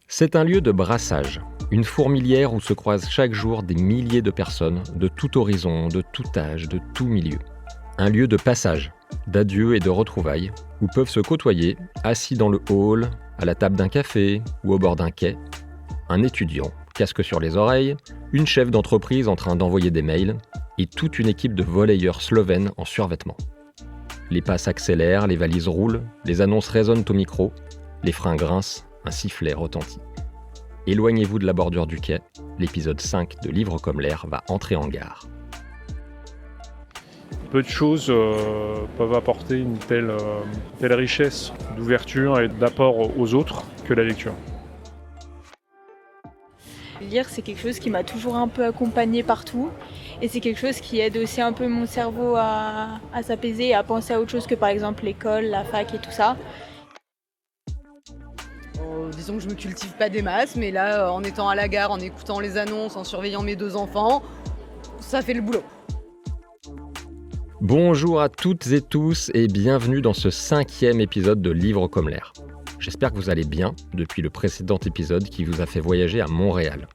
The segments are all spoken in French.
C'est un lieu de brassage, une fourmilière où se croisent chaque jour des milliers de personnes, de tout horizon, de tout âge, de tout milieu. Un lieu de passage, d'adieu et de retrouvailles, où peuvent se côtoyer, assis dans le hall, à la table d'un café ou au bord d'un quai, un étudiant, casque sur les oreilles, une chef d'entreprise en train d'envoyer des mails, et toute une équipe de volleyeurs slovènes en survêtement. Les pas s'accélèrent, les valises roulent, les annonces résonnent au micro, les freins grincent, un sifflet retentit. Éloignez-vous de la bordure du quai, l'épisode 5 de Livre comme l'air va entrer en gare. Peu de choses peuvent apporter une telle richesse d'ouverture et d'apport aux autres que la lecture. Lire, c'est quelque chose qui m'a toujours un peu accompagnée partout. Et c'est quelque chose qui aide aussi un peu mon cerveau à s'apaiser et à penser à autre chose que par exemple l'école, la fac et tout ça. Disons que je me cultive pas des masses, mais là, en étant à la gare, en écoutant les annonces, en surveillant mes 2 enfants, ça fait le boulot. Bonjour à toutes et tous et bienvenue dans ce 5e épisode de Livre comme l'air. J'espère que vous allez bien depuis le précédent épisode qui vous a fait voyager à Montréal.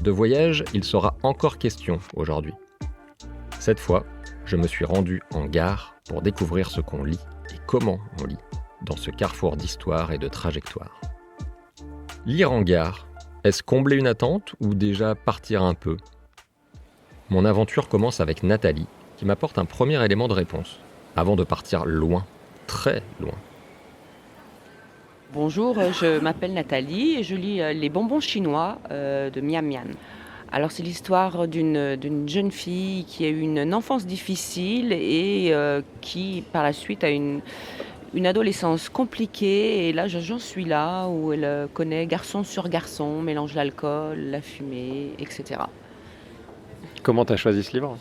De voyage, il sera encore question aujourd'hui. Cette fois, je me suis rendu en gare pour découvrir ce qu'on lit et comment on lit dans ce carrefour d'histoire et de trajectoire. Lire en gare, est-ce combler une attente ou déjà partir un peu ? Mon aventure commence avec Nathalie, qui m'apporte un premier élément de réponse, avant de partir loin, très loin. Bonjour, je m'appelle Nathalie et je lis Les bonbons chinois de Mian Mian. Alors c'est l'histoire d'une jeune fille qui a eu une enfance difficile et qui par la suite a une adolescence compliquée. Et là j'en suis là où elle connaît garçon sur garçon, mélange l'alcool, la fumée, etc. Comment t'as choisi ce livre ?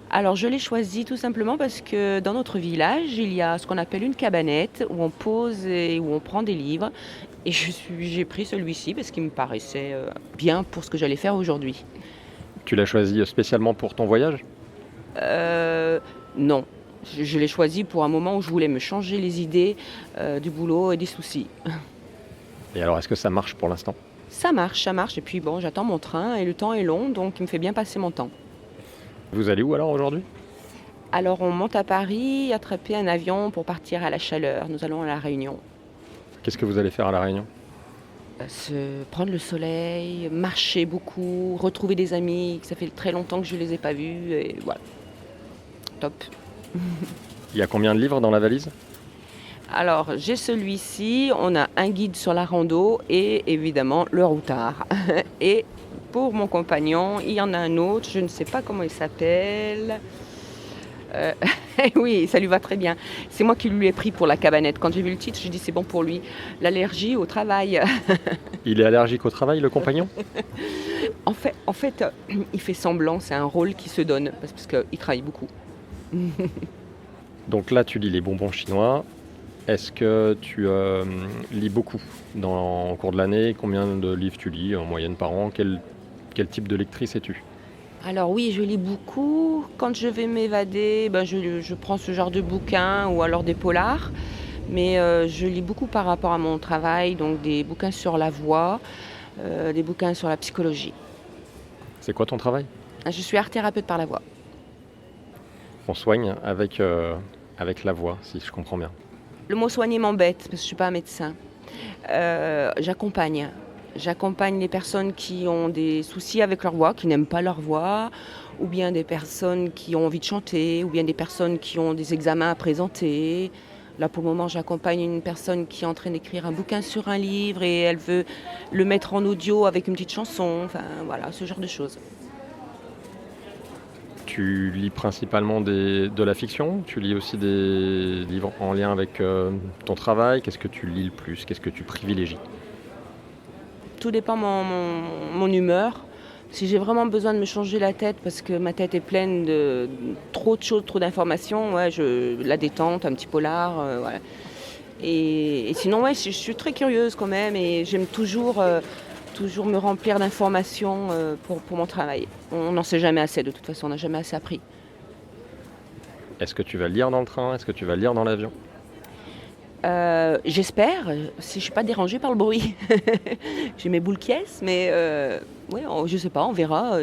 Alors je l'ai choisi tout simplement parce que dans notre village, il y a ce qu'on appelle une cabanette où on pose et où on prend des livres. Et j'ai pris celui-ci parce qu'il me paraissait bien pour ce que j'allais faire aujourd'hui. Tu l'as choisi spécialement pour ton voyage ? Non, je l'ai choisi pour un moment où je voulais me changer les idées du boulot et des soucis. Et alors, est-ce que ça marche pour l'instant ? Ça marche. Et puis bon, j'attends mon train et le temps est long, donc il me fait bien passer mon temps. Vous allez où alors aujourd'hui ? Alors on monte à Paris, attraper un avion pour partir à la Chaleur. Nous allons à La Réunion. Qu'est-ce que vous allez faire à La Réunion ? Se prendre le soleil, marcher beaucoup, retrouver des amis, que ça fait très longtemps que je ne les ai pas vus, et voilà. Top. Il y a combien de livres dans la valise ? Alors, j'ai celui-ci, on a un guide sur la rando et évidemment le routard. Et pour mon compagnon, il y en a un autre, je ne sais pas comment il s'appelle. Oui, ça lui va très bien. C'est moi qui lui ai pris pour la cabanette. Quand j'ai vu le titre, j'ai dit c'est bon pour lui. L'allergie au travail. Il est allergique au travail, le compagnon ? En fait, il fait semblant, c'est un rôle qu'il se donne parce qu'il travaille beaucoup. Donc là, tu lis Les bonbons chinois. Est-ce que tu lis beaucoup au cours de l'année ? Combien de livres tu lis en moyenne par an ? Quel type de lectrice es-tu ? Alors oui, je lis beaucoup. Quand je vais m'évader, je prends ce genre de bouquins ou alors des polars. Mais je lis beaucoup par rapport à mon travail, donc des bouquins sur la voix, des bouquins sur la psychologie. C'est quoi ton travail ? Je suis art-thérapeute par la voix. On soigne avec la voix, si je comprends bien. Le mot soigner m'embête parce que je ne suis pas un médecin. J'accompagne les personnes qui ont des soucis avec leur voix, qui n'aiment pas leur voix, ou bien des personnes qui ont envie de chanter, ou bien des personnes qui ont des examens à présenter. Là, pour le moment, j'accompagne une personne qui est en train d'écrire un bouquin sur un livre et elle veut le mettre en audio avec une petite chanson. Enfin, voilà, ce genre de choses. Tu lis principalement de la fiction ? Tu lis aussi des livres en lien avec ton travail ? Qu'est-ce que tu lis le plus ? Qu'est-ce que tu privilégies ? Tout dépend mon humeur. Si j'ai vraiment besoin de me changer la tête parce que ma tête est pleine de trop de choses, trop d'informations, la détente, un petit polar, voilà. Et sinon, je suis très curieuse quand même et j'aime toujours toujours me remplir d'informations pour mon travail. On n'en sait jamais assez, de toute façon, on n'a jamais assez appris. Est-ce que tu vas lire dans le train? Est-ce que tu vas lire dans l'avion? J'espère, si je ne suis pas dérangée par le bruit. J'ai mes boules qui est, mais ouais, je ne sais pas, on verra.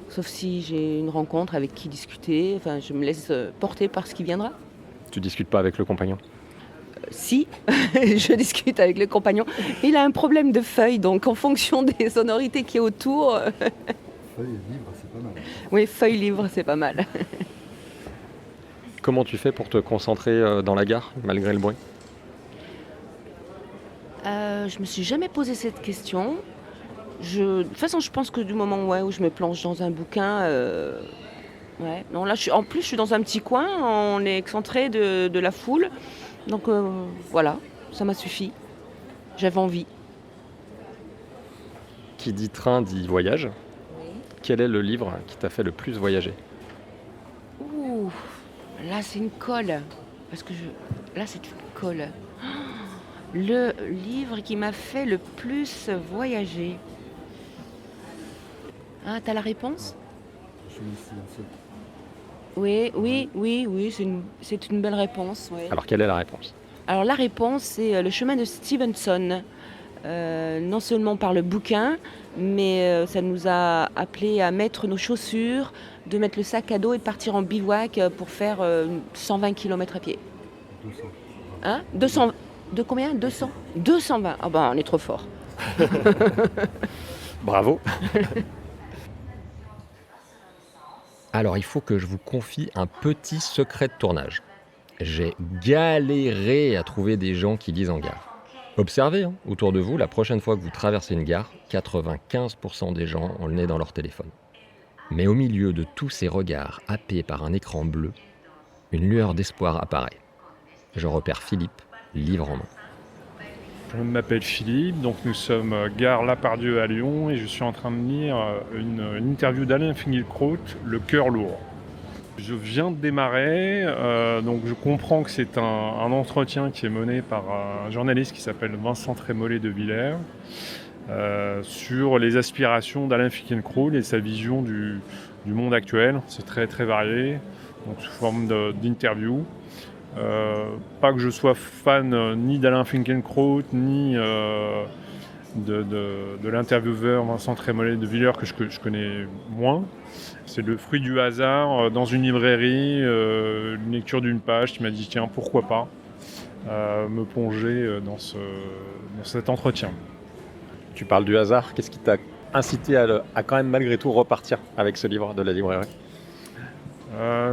Sauf si j'ai une rencontre avec qui discuter. Enfin, je me laisse porter par ce qui viendra. Tu discutes pas avec le compagnon? Si, je discute avec le compagnon. Il a un problème de feuilles, donc en fonction des sonorités qui est autour. Feuille libre, c'est pas mal. Oui, feuille libre, c'est pas mal. Comment tu fais pour te concentrer dans la gare, malgré le bruit? Je me suis jamais posé cette question. De toute façon, je pense que du moment où je me plonge dans un bouquin, ouais. Non, là, en plus, je suis dans un petit coin, on est excentré de la foule. Donc voilà, ça m'a suffi. J'avais envie. Qui dit train dit voyage. Quel est le livre qui t'a fait le plus voyager? Ouh, là, c'est une colle. Là, c'est une colle. Le livre qui m'a fait le plus voyager. Ah, t'as la réponse? Je suis ici, en fait. Oui, c'est une belle réponse. Ouais. Alors quelle est la réponse? Alors la réponse, c'est Le chemin de Stevenson. Non seulement par le bouquin, mais ça nous a appelé à mettre nos chaussures, de mettre le sac à dos et de partir en bivouac pour faire 120 km à pied. 200. Hein 200. De combien? 200? 220. Ah ben, on est trop fort. Bravo. Alors, il faut que je vous confie un petit secret de tournage. J'ai galéré à trouver des gens qui lisent en gare. Observez autour de vous, la prochaine fois que vous traversez une gare, 95% des gens ont le nez dans leur téléphone. Mais au milieu de tous ces regards happés par un écran bleu, une lueur d'espoir apparaît. Je repère Philippe, livre en main. Je m'appelle Philippe, donc nous sommes gare Lapardieu à Lyon et je suis en train de lire une interview d'Alain Finkielkraut, Le cœur lourd. Je viens de démarrer, donc je comprends que c'est un entretien qui est mené par un journaliste qui s'appelle Vincent Trémollet de Villers sur les aspirations d'Alain Finkielkraut et sa vision du monde actuel. C'est très très varié, donc sous forme d'interview. Pas que je sois fan ni d'Alain Finkielkraut ni de l'intervieweur Vincent Trémollet de Villers que je connais moins. C'est le fruit du hasard dans une librairie, une lecture d'une page qui m'a dit tiens pourquoi pas me plonger dans cet entretien. Tu parles du hasard, qu'est-ce qui t'a incité à quand même malgré tout repartir avec ce livre de la librairie?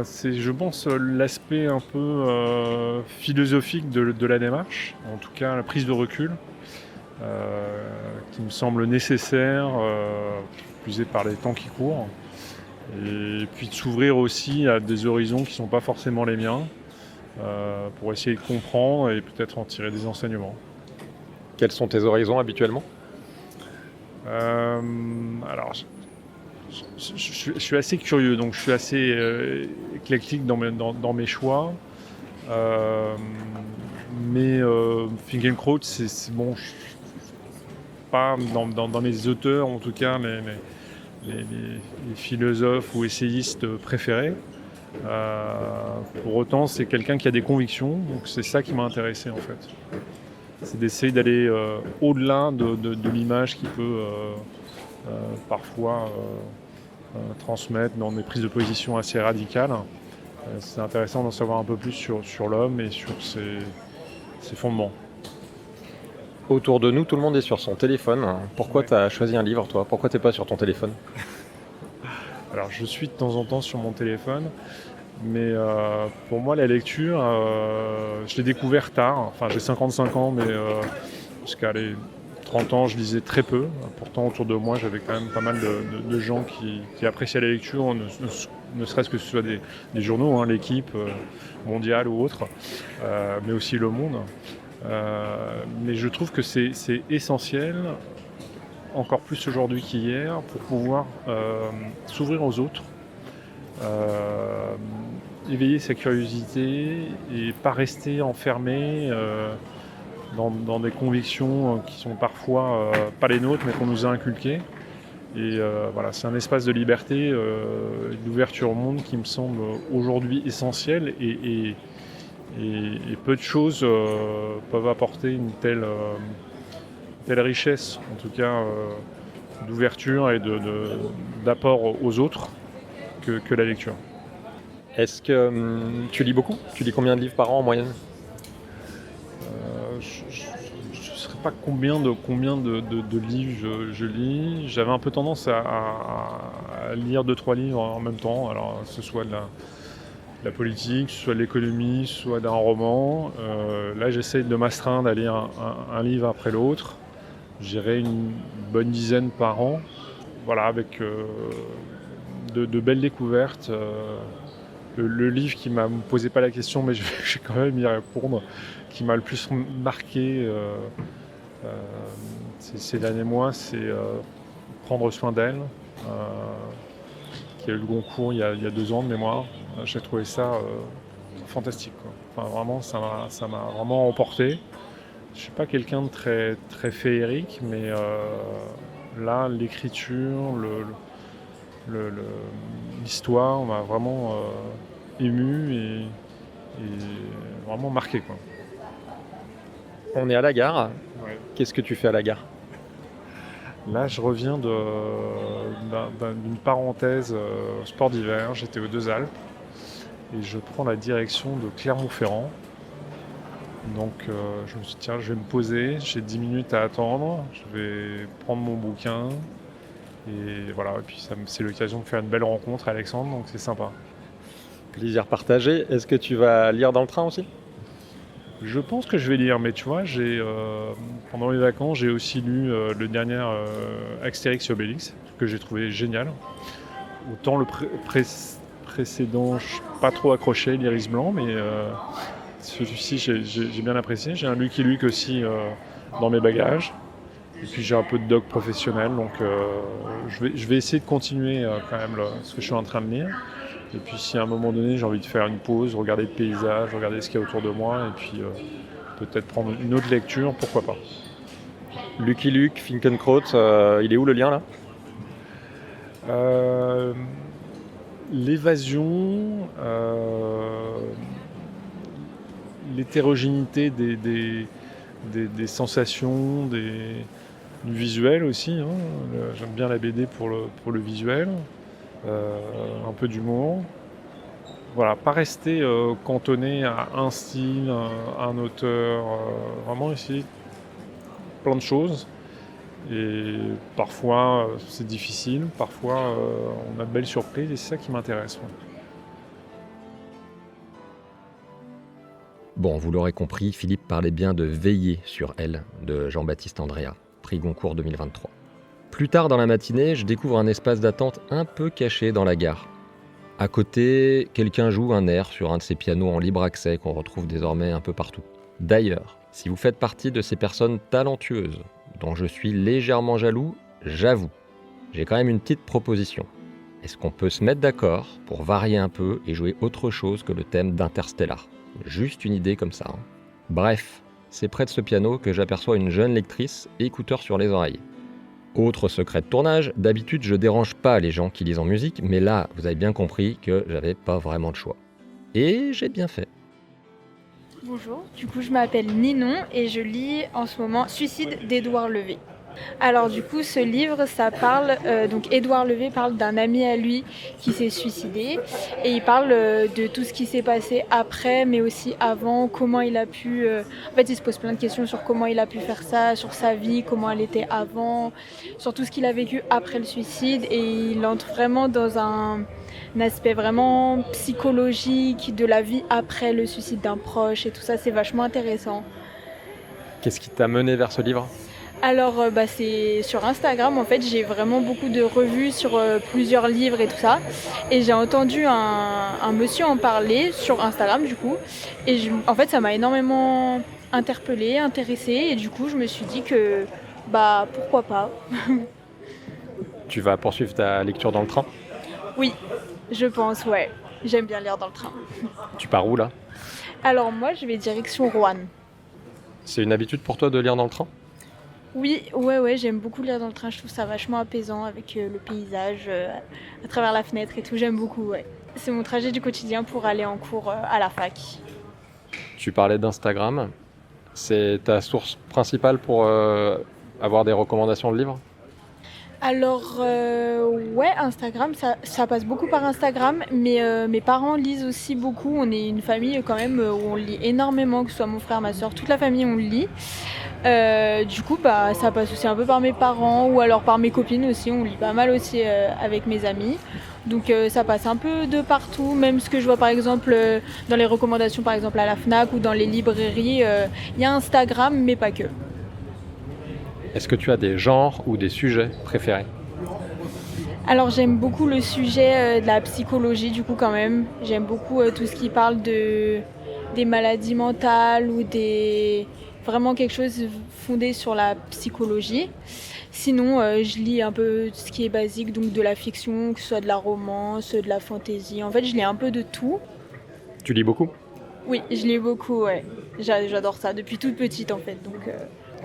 C'est, je pense, l'aspect un peu philosophique de la démarche, en tout cas la prise de recul, qui me semble nécessaire, puisée par les temps qui courent, et puis de s'ouvrir aussi à des horizons qui ne sont pas forcément les miens, pour essayer de comprendre et peut-être en tirer des enseignements. Quels sont tes horizons habituellement? Alors, je suis assez curieux, donc je suis assez éclectique dans mes choix. Mais Finkielkraut, c'est bon, pas dans mes auteurs, en tout cas, les philosophes ou essayistes préférés. Pour autant, c'est quelqu'un qui a des convictions, donc c'est ça qui m'a intéressé en fait. C'est d'essayer d'aller au-delà de l'image qui peut parfois transmettre dans des prises de position assez radicales. C'est intéressant d'en savoir un peu plus sur l'homme et sur ses fondements. Autour de nous, tout le monde est sur son téléphone. Pourquoi tu as choisi un livre, toi? Pourquoi tu n'es pas sur ton téléphone? Alors, je suis de temps en temps sur mon téléphone, mais pour moi, la lecture, je l'ai découvert tard. Enfin, j'ai 55 ans, mais jusqu'à les 30 ans, je lisais très peu. Pourtant, autour de moi, j'avais quand même pas mal de gens qui appréciaient la lecture, ne serait-ce que ce soit des journaux, l'Équipe, Mondiale ou autre, mais aussi Le Monde. Mais je trouve que c'est essentiel, encore plus aujourd'hui qu'hier, pour pouvoir s'ouvrir aux autres, éveiller sa curiosité et pas rester enfermé dans des convictions qui sont parfois pas les nôtres, mais qu'on nous a inculquées. Et voilà, c'est un espace de liberté, d'ouverture au monde qui me semble aujourd'hui essentiel et peu de choses peuvent apporter une telle richesse, en tout cas d'ouverture et d'apport aux autres que la lecture. Est-ce que tu lis beaucoup ? Tu lis combien de livres par an en moyenne ? Je ne sais pas combien de livres je lis. J'avais un peu tendance à lire 2-3 livres en même temps, alors que ce soit de la politique, soit de l'économie, soit d'un roman. Là, j'essaye de m'astreindre à lire un livre après l'autre. J'irai une bonne dizaine par an, voilà, avec de belles découvertes. Le livre qui m'a posé pas la question, mais je vais quand même y répondre, qui m'a le plus marqué ces derniers mois, c'est Prendre soin d'elle, qui a eu le Goncourt il y a 2 ans de mémoire. J'ai trouvé ça fantastique, quoi. Enfin, vraiment, ça m'a vraiment emporté. Je suis pas quelqu'un de très, très féerique, mais là, l'écriture, l'histoire m'a vraiment ému et vraiment marqué, quoi. On est à la gare. Ouais. Qu'est-ce que tu fais à la gare ? Là, je reviens d'une parenthèse sport d'hiver. J'étais aux Deux Alpes et je prends la direction de Clermont-Ferrand. Donc, je me suis dit, tiens, je vais me poser. J'ai 10 minutes à attendre. Je vais prendre mon bouquin. Et voilà, et puis c'est l'occasion de faire une belle rencontre à Alexandre, donc c'est sympa. Plaisir partagé. Est-ce que tu vas lire dans le train aussi ? Je pense que je vais lire, mais tu vois, pendant les vacances, j'ai aussi lu le dernier Astérix et Obélix, que j'ai trouvé génial. Autant le précédent, je suis pas trop accroché, l'Iris Blanc, mais celui-ci, j'ai bien apprécié. J'ai un Lucky Luke aussi dans mes bagages. Et puis j'ai un peu de doc professionnel, donc je vais essayer de continuer quand même ce que je suis en train de lire. Et puis si à un moment donné j'ai envie de faire une pause, regarder le paysage, regarder ce qu'il y a autour de moi, et puis peut-être prendre une autre lecture, pourquoi pas. Lucky Luke, Finkenkraut, il est où le lien là ? L'évasion, l'hétérogénéité des sensations, du visuel aussi, hein. J'aime bien la BD pour le visuel, un peu d'humour. Voilà, pas rester cantonné à un style, un auteur, vraiment essayer plein de choses. Et parfois c'est difficile, parfois on a de belles surprises et c'est ça qui m'intéresse. Ouais. Bon, vous l'aurez compris, Philippe parlait bien de Veiller sur elle de Jean-Baptiste Andréa, prix Goncourt 2023. Plus tard dans la matinée, je découvre un espace d'attente un peu caché dans la gare. À côté, quelqu'un joue un air sur un de ces pianos en libre accès qu'on retrouve désormais un peu partout. D'ailleurs, si vous faites partie de ces personnes talentueuses, dont je suis légèrement jaloux, j'avoue, j'ai quand même une petite proposition. Est-ce qu'on peut se mettre d'accord pour varier un peu et jouer autre chose que le thème d'Interstellar ? Juste une idée comme ça. Hein. Bref, c'est près de ce piano que j'aperçois une jeune lectrice, écouteurs sur les oreilles. Autre secret de tournage, d'habitude je dérange pas les gens qui lisent en musique, mais là, vous avez bien compris que j'avais pas vraiment de choix. Et j'ai bien fait. Bonjour, du coup je m'appelle Ninon et je lis en ce moment Suicide d'Édouard Levé. Alors du coup ce livre ça parle, donc Édouard Levé parle d'un ami à lui qui s'est suicidé et il parle de tout ce qui s'est passé après mais aussi avant, comment il a pu, en fait il se pose plein de questions sur comment il a pu faire ça, sur sa vie, comment elle était avant, sur tout ce qu'il a vécu après le suicide et il entre vraiment dans un aspect vraiment psychologique de la vie après le suicide d'un proche et tout ça, c'est vachement intéressant. Qu'est-ce qui t'a mené vers ce livre ? Alors c'est sur Instagram en fait j'ai vraiment beaucoup de revues sur plusieurs livres et tout ça et j'ai entendu un monsieur en parler sur Instagram du coup et en fait ça m'a énormément interpellée, intéressée et du coup je me suis dit que pourquoi pas. Tu vas poursuivre ta lecture dans le train ? Oui, je pense, ouais. J'aime bien lire dans le train. Tu pars où là ? Alors moi je vais direction Roanne. C'est une habitude pour toi de lire dans le train? Oui, ouais, j'aime beaucoup lire dans le train, je trouve ça vachement apaisant avec le paysage à travers la fenêtre et tout, j'aime beaucoup, ouais. C'est mon trajet du quotidien pour aller en cours à la fac. Tu parlais d'Instagram. C'est ta source principale pour avoir des recommandations de livres? Alors, ouais, Instagram, ça passe beaucoup par Instagram, mais mes parents lisent aussi beaucoup. On est une famille quand même où on lit énormément, que ce soit mon frère, ma soeur, toute la famille, on lit. Du coup, bah, ça passe aussi un peu par mes parents ou alors par mes copines aussi. On lit pas mal aussi avec mes amis. Donc ça passe un peu de partout, même ce que je vois par exemple dans les recommandations par exemple à la Fnac ou dans les librairies, il y a Instagram mais pas que. Est-ce que tu as des genres ou des sujets préférés? Alors j'aime beaucoup le sujet de la psychologie du coup quand même. J'aime beaucoup tout ce qui parle des maladies mentales ou vraiment quelque chose fondé sur la psychologie. Sinon, je lis un peu tout ce qui est basique, donc de la fiction, que ce soit de la romance, de la fantaisie. En fait, je lis un peu de tout. Tu lis beaucoup? Oui, je lis beaucoup, ouais. J'adore ça depuis toute petite en fait. Donc,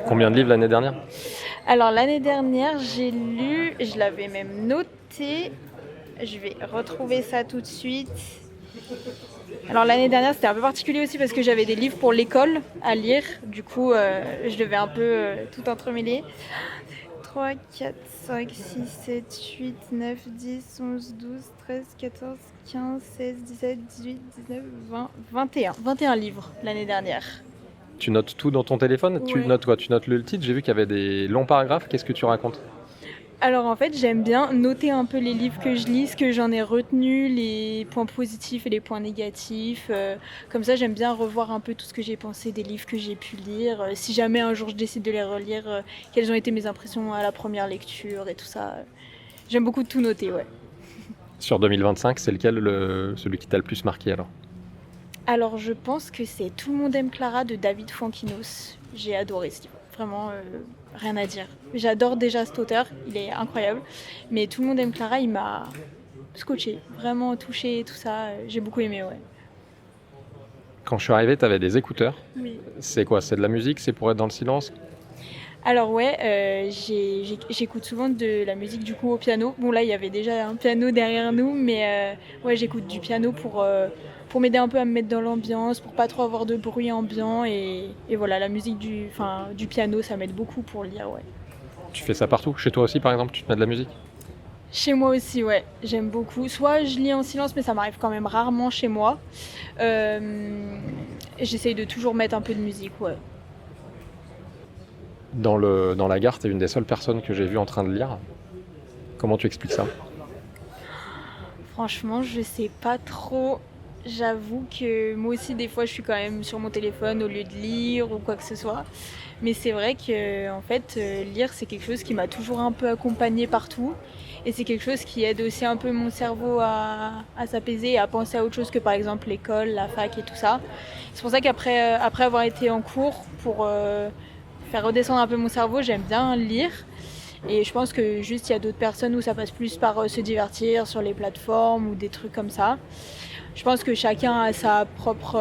Combien de livres l'année dernière? Alors l'année dernière, j'ai lu, je l'avais même noté. Je vais retrouver ça tout de suite. Alors l'année dernière, c'était un peu particulier aussi parce que j'avais des livres pour l'école à lire. Du coup, je devais un peu tout entremêler. 3, 4, 5, 6, 7, 8, 9, 10, 11, 12, 13, 14, 15, 16, 17, 18, 19, 20, 21. 21 livres l'année dernière. Tu notes tout dans ton téléphone? Tu Ouais. notes quoi? Tu notes le titre? J'ai vu qu'il y avait des longs paragraphes. Qu'est-ce que tu racontes? Alors en fait, j'aime bien noter un peu les livres que je lis, ce que j'en ai retenu, les points positifs et les points négatifs. Comme ça, j'aime bien revoir un peu tout ce que j'ai pensé des livres que j'ai pu lire. Si jamais un jour je décide de les relire, quelles ont été mes impressions à la première lecture et tout ça. J'aime beaucoup tout noter, ouais. Sur 2025, c'est lequel celui qui t'a le plus marqué alors? Alors je pense que c'est Tout le monde aime Clara de David Fuenquinos. J'ai adoré ce livre. Vraiment, rien à dire. J'adore déjà cet auteur, il est incroyable. Mais Tout le monde aime Clara, il m'a scotché, vraiment touché, tout ça. J'ai beaucoup aimé, ouais. Quand je suis arrivé, tu avais des écouteurs. Oui. C'est quoi? C'est de la musique? C'est pour être dans le silence? Alors ouais, j'écoute souvent de la musique du coup au piano. Bon là, il y avait déjà un piano derrière nous, mais ouais, j'écoute du piano pour m'aider un peu à me mettre dans l'ambiance, pour pas trop avoir de bruit ambiant. Et voilà, la musique du piano, ça m'aide beaucoup pour lire, ouais. Tu fais ça partout? Chez toi aussi, par exemple, tu te mets de la musique? Chez moi aussi, ouais, j'aime beaucoup. Soit je lis en silence, mais ça m'arrive quand même rarement chez moi. J'essaye de toujours mettre un peu de musique, ouais. Dans la gare, t'es une des seules personnes que j'ai vues en train de lire. Comment tu expliques ça? Franchement, je sais pas trop. J'avoue que moi aussi, des fois, je suis quand même sur mon téléphone au lieu de lire ou quoi que ce soit. Mais c'est vrai que, en fait, lire, c'est quelque chose qui m'a toujours un peu accompagnée partout. Et c'est quelque chose qui aide aussi un peu mon cerveau à s'apaiser et à penser à autre chose que, par exemple, l'école, la fac et tout ça. C'est pour ça après avoir été en cours, pour faire redescendre un peu mon cerveau, j'aime bien lire. Et je pense que juste, il y a d'autres personnes où ça passe plus par se divertir sur les plateformes ou des trucs comme ça. Je pense que chacun a sa propre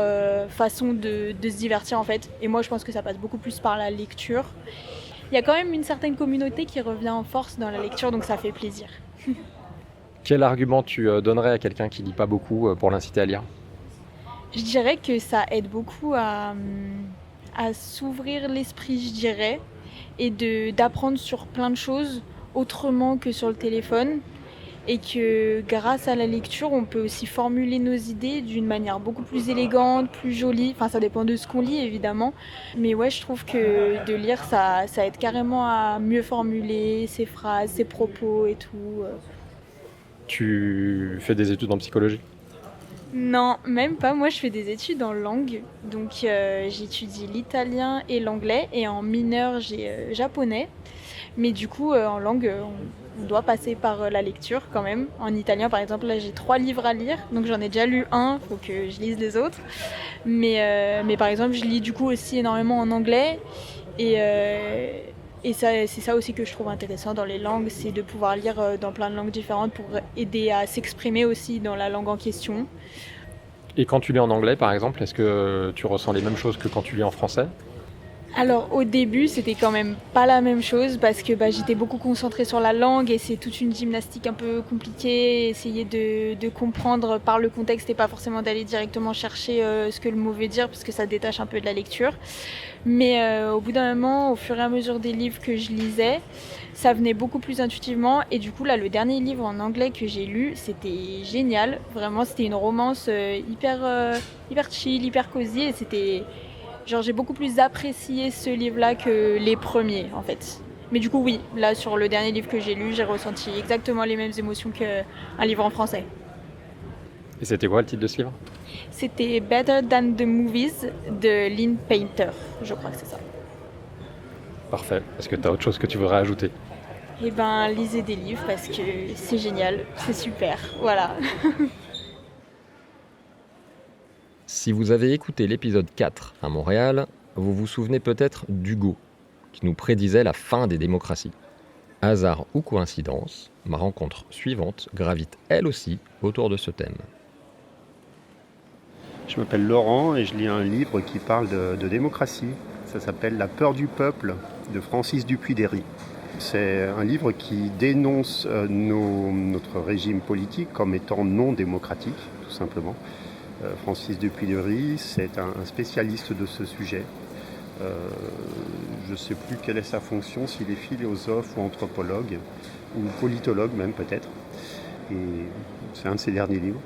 façon de se divertir en fait. Et moi je pense que ça passe beaucoup plus par la lecture. Il y a quand même une certaine communauté qui revient en force dans la lecture, donc ça fait plaisir. Quel argument tu donnerais à quelqu'un qui lit pas beaucoup pour l'inciter à lire? Je dirais que ça aide beaucoup à s'ouvrir l'esprit, je dirais, et d'apprendre sur plein de choses autrement que sur le téléphone. Et que grâce à la lecture, on peut aussi formuler nos idées d'une manière beaucoup plus élégante, plus jolie. Enfin, ça dépend de ce qu'on lit, évidemment. Mais ouais, je trouve que de lire, ça aide carrément à mieux formuler ses phrases, ses propos et tout. Tu fais des études en psychologie? Non, même pas. Moi, je fais des études en langue. Donc, j'étudie l'italien et l'anglais. Et en mineur, j'ai japonais. Mais du coup, en langue, on doit passer par la lecture quand même. En italien, par exemple, là, j'ai 3 livres à lire. Donc, j'en ai déjà lu un. Il faut que je lise les autres. Mais par exemple, je lis du coup aussi énormément en anglais. Et c'est ça aussi que je trouve intéressant dans les langues. C'est de pouvoir lire dans plein de langues différentes pour aider à s'exprimer aussi dans la langue en question. Et quand tu lis en anglais, par exemple, est-ce que tu ressens les mêmes choses que quand tu lis en français? Alors au début, c'était quand même pas la même chose parce que j'étais beaucoup concentrée sur la langue et c'est toute une gymnastique un peu compliquée, essayer de comprendre par le contexte et pas forcément d'aller directement chercher ce que le mot veut dire parce que ça détache un peu de la lecture. Mais au bout d'un moment, au fur et à mesure des livres que je lisais, ça venait beaucoup plus intuitivement et du coup là, le dernier livre en anglais que j'ai lu, c'était génial. Vraiment, c'était une romance hyper chill, hyper cosy et c'était... Genre j'ai beaucoup plus apprécié ce livre-là que les premiers en fait. Mais du coup oui, là sur le dernier livre que j'ai lu, j'ai ressenti exactement les mêmes émotions qu'un livre en français. Et c'était quoi le titre de ce livre ? C'était Better Than the Movies de Lynn Painter, je crois que c'est ça. Parfait. Est-ce que tu as autre chose que tu voudrais ajouter ? Eh ben lisez des livres parce que c'est génial, c'est super, voilà. Si vous avez écouté l'épisode 4 à Montréal, vous vous souvenez peut-être d'Hugo, qui nous prédisait la fin des démocraties. Hasard ou coïncidence, ma rencontre suivante gravite elle aussi autour de ce thème. Je m'appelle Laurent et je lis un livre qui parle de démocratie. Ça s'appelle La peur du peuple de Francis Dupuy-Derry. C'est un livre qui dénonce notre régime politique comme étant non démocratique, tout simplement. Francis Dupuy-Derry, c'est un spécialiste de ce sujet. Je ne sais plus quelle est sa fonction, s'il est philosophe ou anthropologue, ou politologue même peut-être. Et c'est un de ses derniers livres.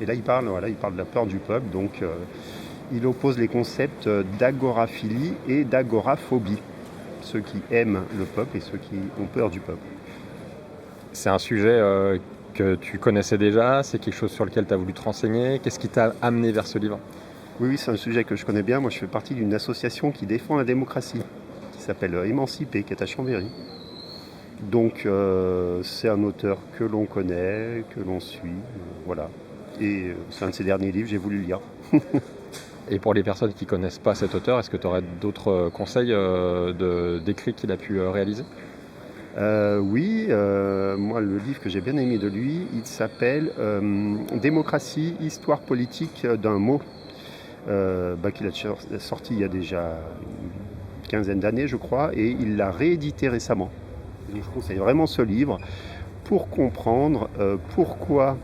Et là, il parle de la peur du peuple. Donc, il oppose les concepts d'agoraphilie et d'agoraphobie. Ceux qui aiment le peuple et ceux qui ont peur du peuple. C'est un sujet que tu connaissais déjà, c'est quelque chose sur lequel tu as voulu te renseigner. Qu'est-ce qui t'a amené vers ce livre ? Oui, c'est un sujet que je connais bien. Moi, je fais partie d'une association qui défend la démocratie, qui s'appelle Émancipé, qui est à Chambéry. Donc, c'est un auteur que l'on connaît, que l'on suit, voilà. Et c'est un de ses derniers livres, j'ai voulu le lire. Et pour les personnes qui ne connaissent pas cet auteur, est-ce que tu aurais d'autres conseils d'écrits qu'il a pu réaliser ? Oui, moi le livre que j'ai bien aimé de lui, il s'appelle Démocratie, histoire politique d'un mot, qu'il a sorti il y a déjà une quinzaine d'années je crois, et il l'a réédité récemment. Et je conseille vraiment ce livre pour comprendre pourquoi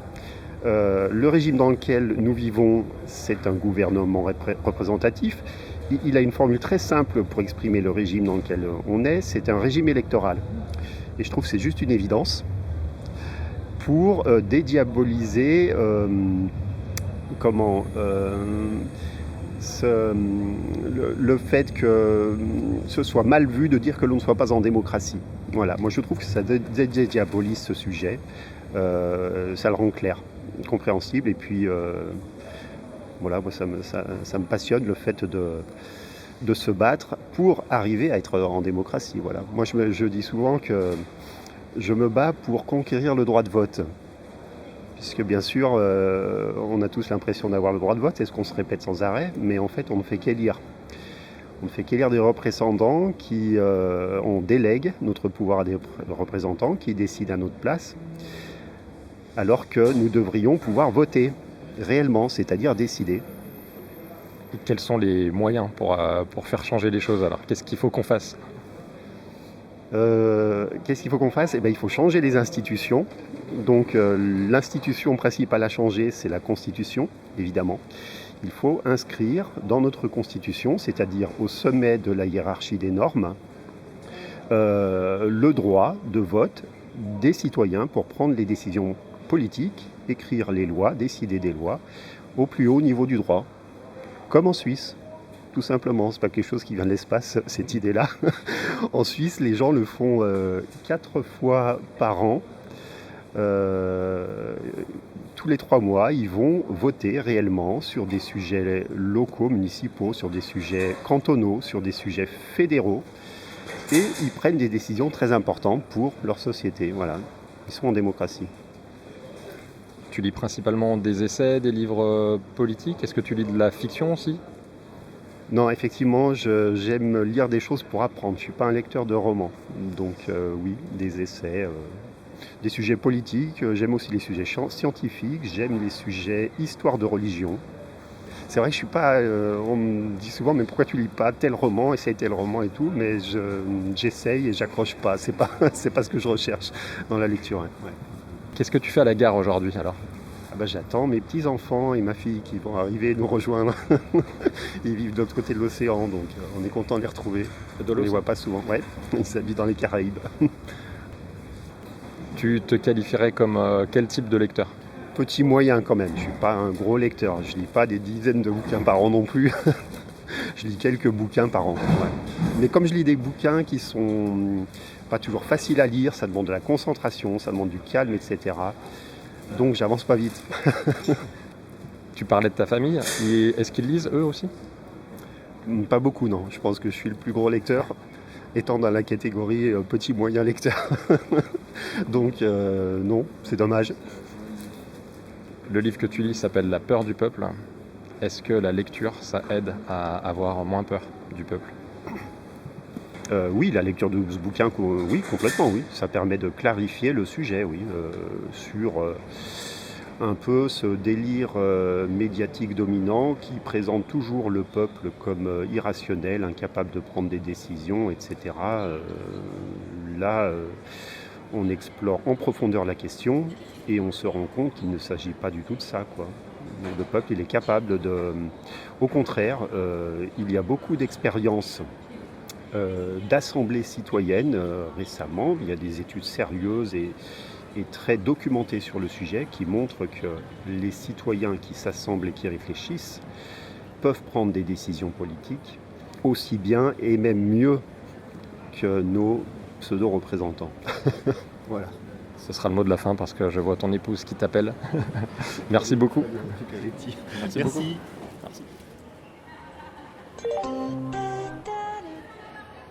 le régime dans lequel nous vivons, c'est un gouvernement représentatif. Il a une formule très simple pour exprimer le régime dans lequel on est, c'est un régime électoral. Et je trouve que c'est juste une évidence pour dédiaboliser le fait que ce soit mal vu de dire que l'on ne soit pas en démocratie. Voilà, moi je trouve que ça dédiabolise ce sujet, ça le rend clair, compréhensible, et puis voilà, moi ça me passionne le fait de se battre pour arriver à être en démocratie. Voilà. Moi, je dis souvent que je me bats pour conquérir le droit de vote. Puisque bien sûr, on a tous l'impression d'avoir le droit de vote, c'est ce qu'on se répète sans arrêt, mais en fait, on ne fait qu'élire. On ne fait qu'élire des représentants qui on délègue notre pouvoir à des représentants qui décident à notre place, alors que nous devrions pouvoir voter réellement, c'est-à-dire décider. Et quels sont les moyens pour faire changer les choses alors ? Qu'est-ce qu'il faut qu'on fasse ? Qu'est-ce qu'il faut qu'on fasse ? Il faut changer les institutions. Donc l'institution principale à changer, c'est la Constitution, évidemment. Il faut inscrire dans notre Constitution, c'est-à-dire au sommet de la hiérarchie des normes, le droit de vote des citoyens pour prendre les décisions politiques, écrire les lois, décider des lois, au plus haut niveau du droit. Comme en Suisse, tout simplement. C'est pas quelque chose qui vient de l'espace, cette idée-là. En Suisse, les gens le font 4 fois par an. Tous les 3 mois, ils vont voter réellement sur des sujets locaux, municipaux, sur des sujets cantonaux, sur des sujets fédéraux. Et ils prennent des décisions très importantes pour leur société. Voilà. Ils sont en démocratie. Tu lis principalement des essais, des livres politiques ? Est-ce que tu lis de la fiction aussi ? Non, effectivement, j'aime lire des choses pour apprendre. Je ne suis pas un lecteur de romans. Donc oui, des essais, des sujets politiques. J'aime aussi les sujets scientifiques. J'aime les sujets histoire de religion. C'est vrai que je suis pas. On me dit souvent, mais pourquoi tu lis pas tel roman, essaye tel roman et tout, mais j'essaye et j'accroche pas. C'est pas, c'est pas ce que je recherche dans la lecture. Ouais. Qu'est-ce que tu fais à la gare aujourd'hui alors? Ah bah, j'attends mes petits-enfants et ma fille qui vont arriver et nous rejoindre. Ils vivent de l'autre côté de l'océan, donc on est content de les retrouver. On les voit pas souvent. Ouais, ils habitent dans les Caraïbes. Tu te qualifierais comme quel type de lecteur? Petit moyen quand même, je suis pas un gros lecteur. Je lis pas des dizaines de bouquins par an non plus. Je lis quelques bouquins par an. Ouais. Mais comme je lis des bouquins qui sont pas toujours faciles à lire, ça demande de la concentration, ça demande du calme, etc. Donc j'avance pas vite. Tu parlais de ta famille, est-ce qu'ils lisent eux aussi? Pas beaucoup, non. Je pense que je suis le plus gros lecteur, étant dans la catégorie petit moyen lecteur. Donc non, c'est dommage. Le livre que tu lis s'appelle La peur du peuple. Est-ce que la lecture, ça aide à avoir moins peur du peuple? Oui, la lecture de ce bouquin, oui, complètement, oui. Ça permet de clarifier le sujet, oui, sur un peu ce délire médiatique dominant qui présente toujours le peuple comme irrationnel, incapable de prendre des décisions, etc. Là, on explore en profondeur la question et on se rend compte qu'il ne s'agit pas du tout de ça, quoi. Le peuple, il est capable de... Au contraire, il y a beaucoup d'expériences d'assemblées citoyennes récemment. Il y a des études sérieuses et très documentées sur le sujet qui montrent que les citoyens qui s'assemblent et qui réfléchissent peuvent prendre des décisions politiques aussi bien et même mieux que nos pseudo-représentants. Voilà. Ce sera le mot de la fin parce que je vois ton épouse qui t'appelle. Merci beaucoup. Merci beaucoup. Merci.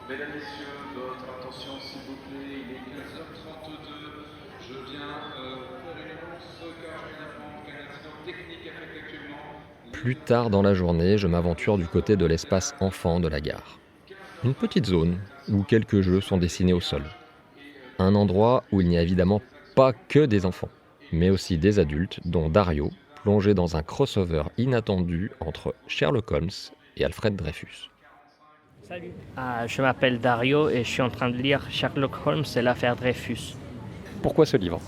Mesdames, Messieurs, votre attention s'il vous plaît, il est 15h32. Je viens faire une annonce car je viens d'apprendre qu'un accident technique affecte actuellement. Plus tard dans la journée, je m'aventure du côté de l'espace enfant de la gare. Une petite zone où quelques jeux sont dessinés au sol. Un endroit où il n'y a évidemment pas que des enfants, mais aussi des adultes, dont Dario, plongé dans un crossover inattendu entre Sherlock Holmes et Alfred Dreyfus. Salut. Je m'appelle Dario et je suis en train de lire Sherlock Holmes et l'affaire Dreyfus. Pourquoi ce livre?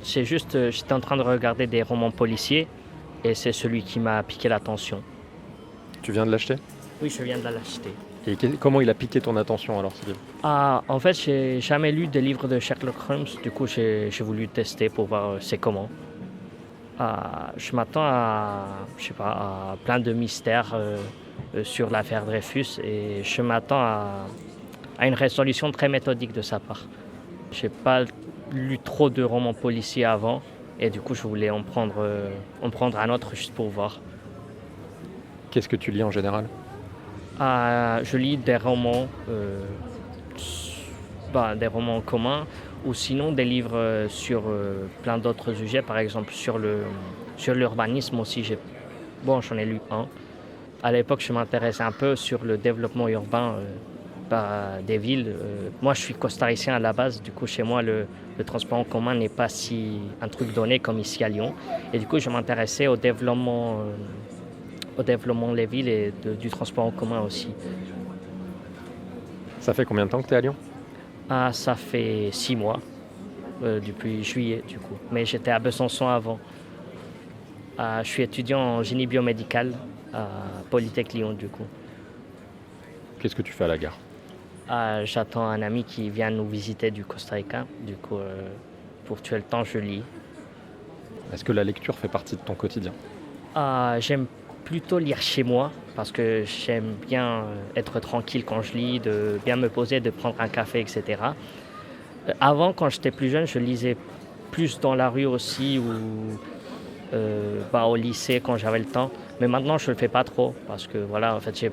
C'est juste, j'étais en train de regarder des romans policiers et c'est celui qui m'a piqué l'attention. Tu viens de l'acheter? Oui, je viens de l'acheter. Et comment il a piqué ton attention alors ce livre? En fait, j'ai jamais lu des livres de Sherlock Holmes, du coup j'ai voulu tester pour voir c'est comment. Je m'attends à plein de mystères sur l'affaire Dreyfus et je m'attends à une résolution très méthodique de sa part. J'ai pas lu trop de romans policiers avant et du coup je voulais en prendre un autre juste pour voir. Qu'est-ce que tu lis en général? Je lis des romans communs ou sinon des livres sur plein d'autres sujets, par exemple sur l'urbanisme aussi. J'en ai lu un. À l'époque, je m'intéressais un peu sur le développement urbain des villes. Moi, je suis costaricien à la base, du coup, chez moi, le transport en commun n'est pas si un truc donné comme ici à Lyon. Et du coup, je m'intéressais au développement des villes et du transport en commun aussi. Ça fait combien de temps que tu es à Lyon? Ça fait 6 mois, depuis juillet du coup. Mais j'étais à Besançon avant. Je suis étudiant en génie biomédical à Polytech Lyon du coup. Qu'est-ce que tu fais à la gare? J'attends un ami qui vient nous visiter du Costa Rica. Du coup, pour tuer le temps, je lis. Est-ce que la lecture fait partie de ton quotidien? J'aime plutôt lire chez moi parce que j'aime bien être tranquille quand je lis, de bien me poser, de prendre un café, etc. Avant, quand j'étais plus jeune, je lisais plus dans la rue aussi ou au lycée quand j'avais le temps. Mais maintenant, je ne le fais pas trop parce que voilà, en fait,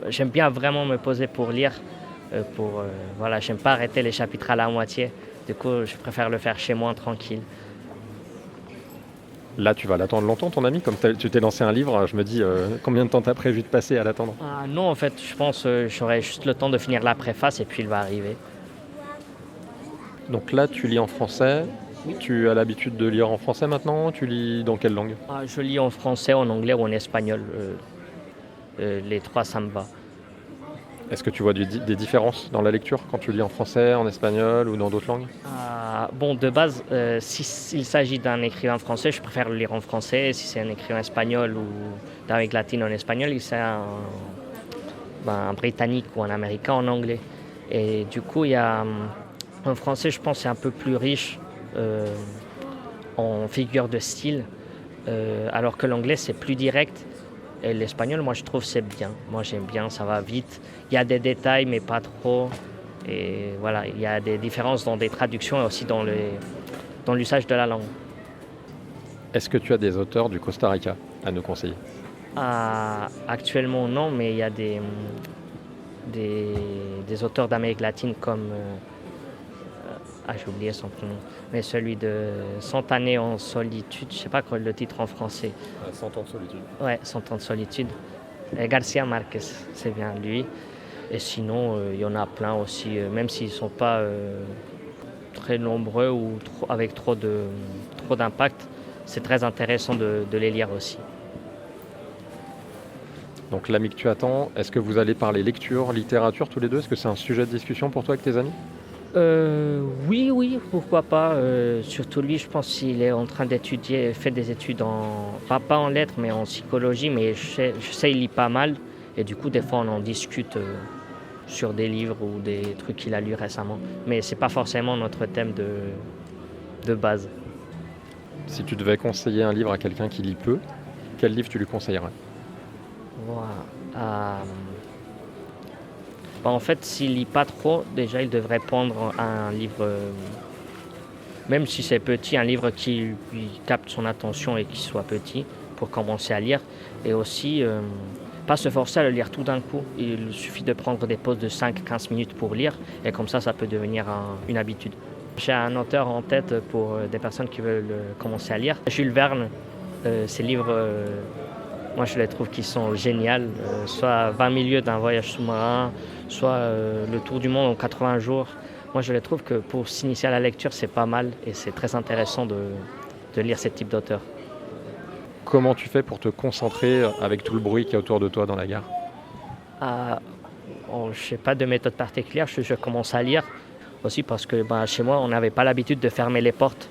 j'aime bien vraiment me poser pour lire. J'aime pas arrêter les chapitres à la moitié. Du coup, je préfère le faire chez moi tranquille. Là, tu vas l'attendre longtemps, ton ami? Comme tu t'es lancé un livre, je me dis, combien de temps t'as prévu de passer à l'attendre? Non, en fait, je pense j'aurai juste le temps de finir la préface et puis il va arriver. Donc là, tu lis en français. Tu as l'habitude de lire en français maintenant? Tu lis dans quelle langue? Je lis en français, en anglais ou en espagnol. Les trois, ça me va. Est-ce que tu vois des différences dans la lecture quand tu lis en français, en espagnol ou dans d'autres langues? De base, s'il s'agit d'un écrivain français, je préfère le lire en français. Si c'est un écrivain espagnol ou d'Amérique latine en espagnol, si c'est un britannique ou un américain en anglais. Et du coup, en français, je pense que c'est un peu plus riche en figures de style, alors que l'anglais, c'est plus direct. Et l'espagnol, moi, je trouve c'est bien. Moi, j'aime bien, ça va vite. Il y a des détails, mais pas trop. Et voilà, il y a des différences dans des traductions et aussi dans l'usage de la langue. Est-ce que tu as des auteurs du Costa Rica à nous conseiller? Actuellement, non, mais il y a des auteurs d'Amérique latine comme... j'ai oublié son prénom. Mais celui de 100 années en solitude, je ne sais pas quoi le titre en français. 100 ans de solitude. Ouais, 100 ans de solitude. Garcia Marquez, c'est bien lui. Et sinon, il y en a plein aussi, même s'ils ne sont pas très nombreux ou avec trop d'impact, c'est très intéressant de les lire aussi. Donc l'ami que tu attends, est-ce que vous allez parler lecture, littérature tous les deux? Est-ce que c'est un sujet de discussion pour toi avec tes amis? Oui, pourquoi pas. Surtout lui, je pense qu'il est en train d'étudier, fait des études pas en lettres, mais en psychologie, mais je sais il lit pas mal. Et du coup, des fois, on en discute sur des livres ou des trucs qu'il a lus récemment. Mais c'est pas forcément notre thème de base. Si tu devais conseiller un livre à quelqu'un qui lit peu, quel livre tu lui conseillerais? Voilà. En fait, s'il lit pas trop, déjà, il devrait prendre un livre, même si c'est petit, un livre qui lui capte son attention et qui soit petit pour commencer à lire. Et aussi, pas se forcer à le lire tout d'un coup. Il suffit de prendre des pauses de 5-15 minutes pour lire et comme ça peut devenir une habitude. J'ai un auteur en tête pour des personnes qui veulent commencer à lire. Jules Verne, ses livres... moi, je les trouve qui sont géniaux, soit 20 milieux d'un voyage sous-marin, soit le tour du monde en 80 jours. Moi, je les trouve que pour s'initier à la lecture, c'est pas mal et c'est très intéressant de lire ce type d'auteur. Comment tu fais pour te concentrer avec tout le bruit qu'il y a autour de toi dans la gare? Je n'ai pas de méthode particulière, je commence à lire aussi parce que chez moi, on n'avait pas l'habitude de fermer les portes.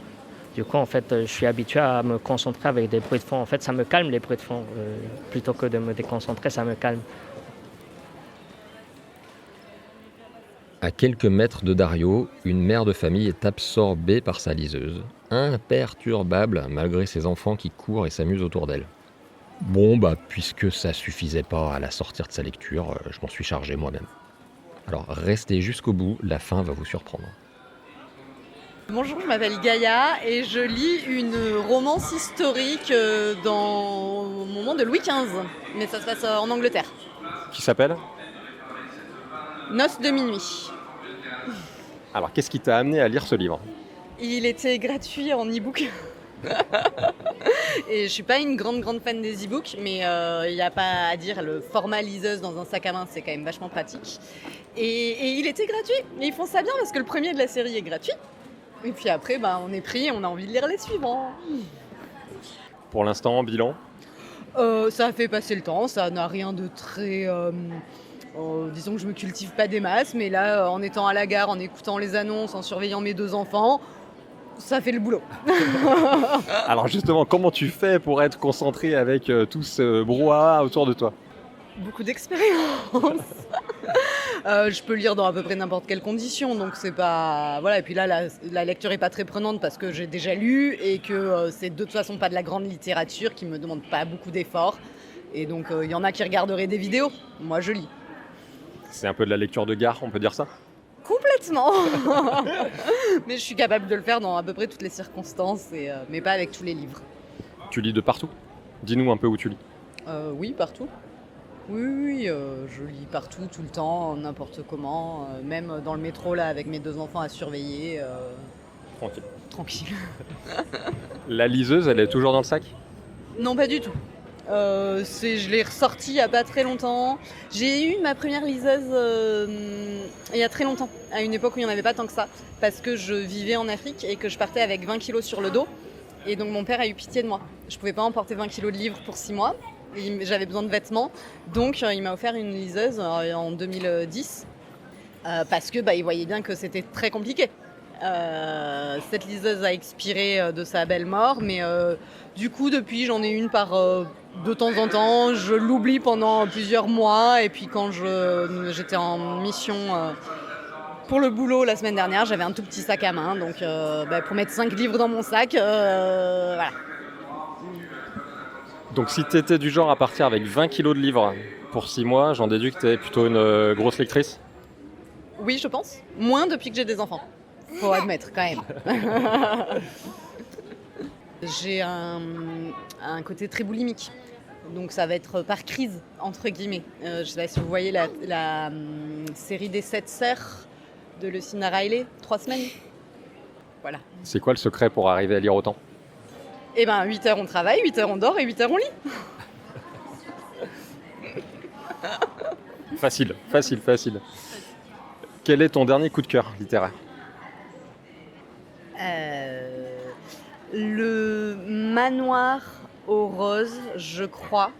Du coup, en fait, je suis habitué à me concentrer avec des bruits de fond. En fait, ça me calme les bruits de fond. Plutôt que de me déconcentrer, ça me calme. À quelques mètres de Dario, une mère de famille est absorbée par sa liseuse, imperturbable malgré ses enfants qui courent et s'amusent autour d'elle. Bon, puisque ça suffisait pas à la sortir de sa lecture, je m'en suis chargé moi-même. Alors restez jusqu'au bout, la fin va vous surprendre. Bonjour, je m'appelle Gaïa et je lis une romance historique au moment de Louis XV, mais ça se passe en Angleterre. Qui s'appelle? Noces de minuit. Alors qu'est-ce qui t'a amené à lire ce livre? Il était gratuit en e-book. Et je suis pas une grande fan des e-books, mais il n'y a pas à dire, le format liseuse dans un sac à main, c'est quand même vachement pratique. Et il était gratuit, et ils font ça bien parce que le premier de la série est gratuit. Et puis après, on est pris et on a envie de lire les suivants. Pour l'instant, bilan? Ça a fait passer le temps, ça n'a rien de très... disons que je me cultive pas des masses, mais là, en étant à la gare, en écoutant les annonces, en surveillant mes 2 enfants, ça fait le boulot. Alors justement, comment tu fais pour être concentré avec tout ce brouhaha autour de toi? Beaucoup d'expérience. Je peux lire dans à peu près n'importe quelle condition, donc c'est pas... Voilà, et puis là, la lecture est pas très prenante parce que j'ai déjà lu et que c'est de toute façon pas de la grande littérature qui me demande pas beaucoup d'efforts. Et donc, il y en a qui regarderaient des vidéos. Moi, je lis. C'est un peu de la lecture de gare, on peut dire ça? Complètement. Mais je suis capable de le faire dans à peu près toutes les circonstances, mais pas avec tous les livres. Tu lis de partout? Dis-nous un peu où tu lis. Oui, partout. Oui, je lis partout, tout le temps, n'importe comment, même dans le métro là avec mes 2 enfants à surveiller. Tranquille. Tranquille. La liseuse, elle est toujours dans le sac? Non, pas du tout. Je l'ai ressorti il n'y a pas très longtemps. J'ai eu ma première liseuse il y a très longtemps, à une époque où il n'y en avait pas tant que ça, parce que je vivais en Afrique et que je partais avec 20 kilos sur le dos. Et donc mon père a eu pitié de moi. Je ne pouvais pas emporter 20 kilos de livres pour 6 mois. J'avais besoin de vêtements. Donc il m'a offert une liseuse en 2010 parce que il voyait bien que c'était très compliqué. Cette liseuse a expiré de sa belle mort, mais du coup depuis j'en ai une par de temps en temps. Je l'oublie pendant plusieurs mois et puis quand j'étais en mission pour le boulot la semaine dernière, j'avais un tout petit sac à main, donc pour mettre 5 livres dans mon sac, voilà. Donc si tu étais du genre à partir avec 20 kilos de livres pour 6 mois, j'en déduis que tu es plutôt une grosse lectrice. Oui, je pense. Moins depuis que j'ai des enfants. Faut admettre, quand même. J'ai un côté très boulimique. Donc ça va être par crise, entre guillemets. Je ne sais pas si vous voyez la série des 7 sœurs de Lucinda Riley, 3 semaines. Voilà. C'est quoi le secret pour arriver à lire autant ? 8 heures on travaille, 8 heures on dort et 8 heures on lit. Facile. Quel est ton dernier coup de cœur littéraire ? Le Manoir aux roses, je crois.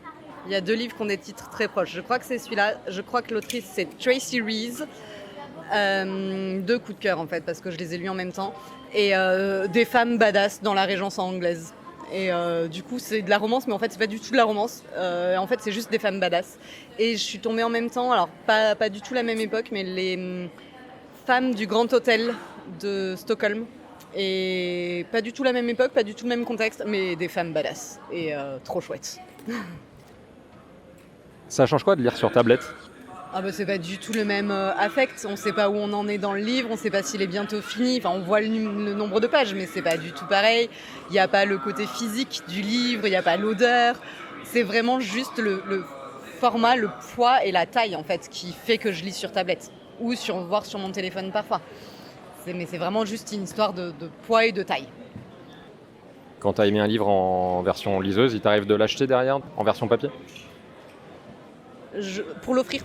Il y a 2 livres qui ont des titres très proches. Je crois que c'est celui-là. Je crois que l'autrice, c'est Tracy Rees. 2 coups de cœur, en fait, parce que je les ai lus en même temps. Et des femmes badass dans la Régence anglaise. Et du coup, c'est de la romance, mais en fait, c'est pas du tout de la romance. En fait, c'est juste des femmes badass. Et je suis tombée en même temps, alors pas du tout la même époque, mais les femmes du Grand Hôtel de Stockholm. Et pas du tout la même époque, pas du tout le même contexte, mais des femmes badass. Et trop chouette. Ça change quoi de lire sur tablette ? C'est pas du tout le même affect. On sait pas où on en est dans le livre, on sait pas s'il est bientôt fini. Enfin, on voit le nombre de pages, mais c'est pas du tout pareil. Il n'y a pas le côté physique du livre, il n'y a pas l'odeur. C'est vraiment juste le format, le poids et la taille, en fait, qui fait que je lis sur tablette. Ou voire sur mon téléphone parfois. Mais c'est vraiment juste une histoire de poids et de taille. Quand tu as aimé un livre en version liseuse, il t'arrive de l'acheter derrière en version papier ? Pour l'offrir.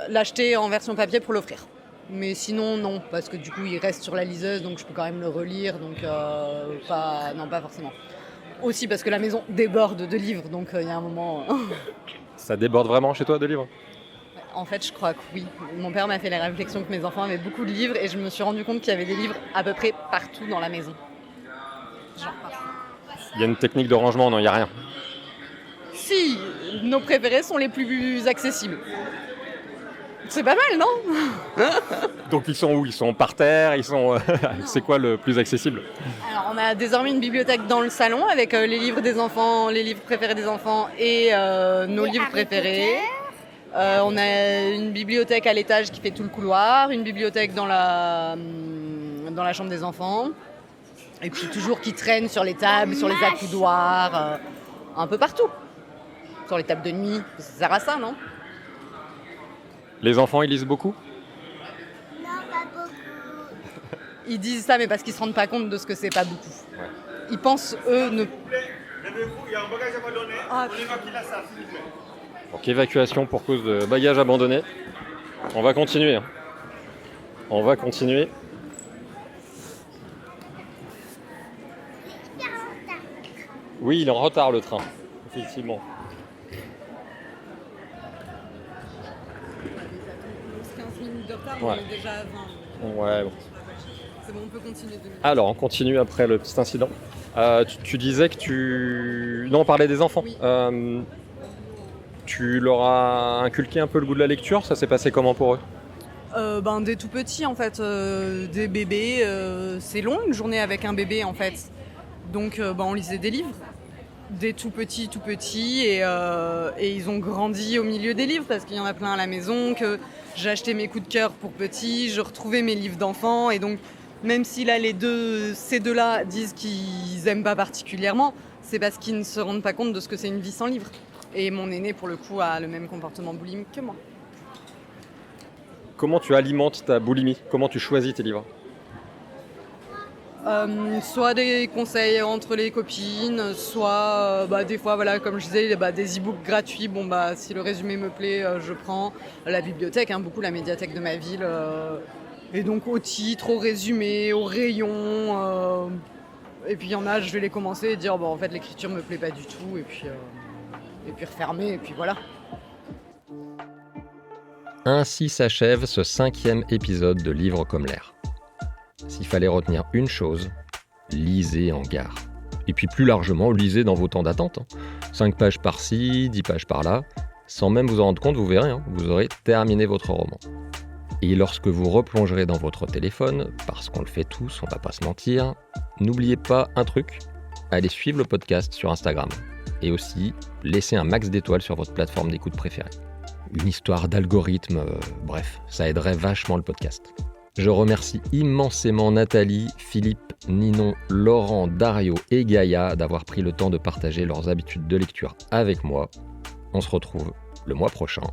L'acheter en version papier pour l'offrir. Mais sinon, non, parce que du coup, il reste sur la liseuse, donc je peux quand même le relire, donc pas forcément. Aussi parce que la maison déborde de livres, donc il y a un moment... Ça déborde vraiment chez toi de livres ? En fait, je crois que oui. Mon père m'a fait la réflexion que mes enfants avaient beaucoup de livres et je me suis rendu compte qu'il y avait des livres à peu près partout dans la maison. Genre partout. Il y a une technique de rangement, non, il n'y a rien. Si, nos préférés sont les plus accessibles. C'est pas mal, non ? Donc ils sont où ? Ils sont par terre ? C'est quoi le plus accessible ? Alors, on a désormais une bibliothèque dans le salon avec les livres des enfants, les livres préférés des enfants et nos livres préférés. On a une bibliothèque à l'étage qui fait tout le couloir, une bibliothèque dans la chambre des enfants, et puis toujours qui traîne sur les tables, sur les accoudoirs, un peu partout. Sur les tables de nuit, ça sert à ça, non ? Les enfants, ils lisent beaucoup ? Non, pas beaucoup. Ils disent ça, mais parce qu'ils se rendent pas compte de ce que c'est pas beaucoup. Ouais. Ils pensent, eux, ne... Il y a un bagage abandonné. On évacue la salle, s'il vous plaît. Donc évacuation pour cause de bagages abandonnés. On va continuer. On va continuer. Oui, il est en retard le train, effectivement. On est déjà à 20. Ouais, bon. C'est bon, on peut continuer. Alors, on continue après le petit incident. Tu disais que tu... Non, on parlait des enfants. Oui. Tu leur as inculqué un peu le goût de la lecture, ça s'est passé comment pour eux ? Des tout petits en fait, des bébés, c'est long une journée avec un bébé en fait. Donc on lisait des livres, des tout petits et ils ont grandi au milieu des livres parce qu'il y en a plein à la maison, que j'ai acheté mes coups de cœur pour petits, je retrouvais mes livres d'enfants et donc même si là ces deux-là disent qu'ils aiment pas particulièrement, c'est parce qu'ils ne se rendent pas compte de ce que c'est une vie sans livre. Et mon aîné, pour le coup, a le même comportement boulimique que moi. Comment tu alimentes ta boulimie ? Comment tu choisis tes livres ? Soit des conseils entre les copines, soit des fois, voilà, comme je disais, des e-books gratuits. Si le résumé me plaît, je prends la bibliothèque, beaucoup la médiathèque de ma ville. Et donc au titre, au résumé, au rayon. Et puis il y en a, je vais les commencer et dire en fait l'écriture me plaît pas du tout. Et puis refermer, et puis voilà. Ainsi s'achève ce 5e épisode de Livres comme l'air. S'il fallait retenir une chose, lisez en gare. Et puis plus largement, lisez dans vos temps d'attente. 5 pages par-ci, 10 pages par-là. Sans même vous en rendre compte, vous verrez, vous aurez terminé votre roman. Et lorsque vous replongerez dans votre téléphone, parce qu'on le fait tous, on va pas se mentir, n'oubliez pas un truc, allez suivre le podcast sur Instagram. Et aussi, laissez un max d'étoiles sur votre plateforme d'écoute préférée. Une histoire d'algorithme, bref, ça aiderait vachement le podcast. Je remercie immensément Nathalie, Philippe, Ninon, Laurent, Dario et Gaïa d'avoir pris le temps de partager leurs habitudes de lecture avec moi. On se retrouve le mois prochain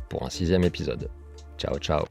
pour un 6e épisode. Ciao, ciao.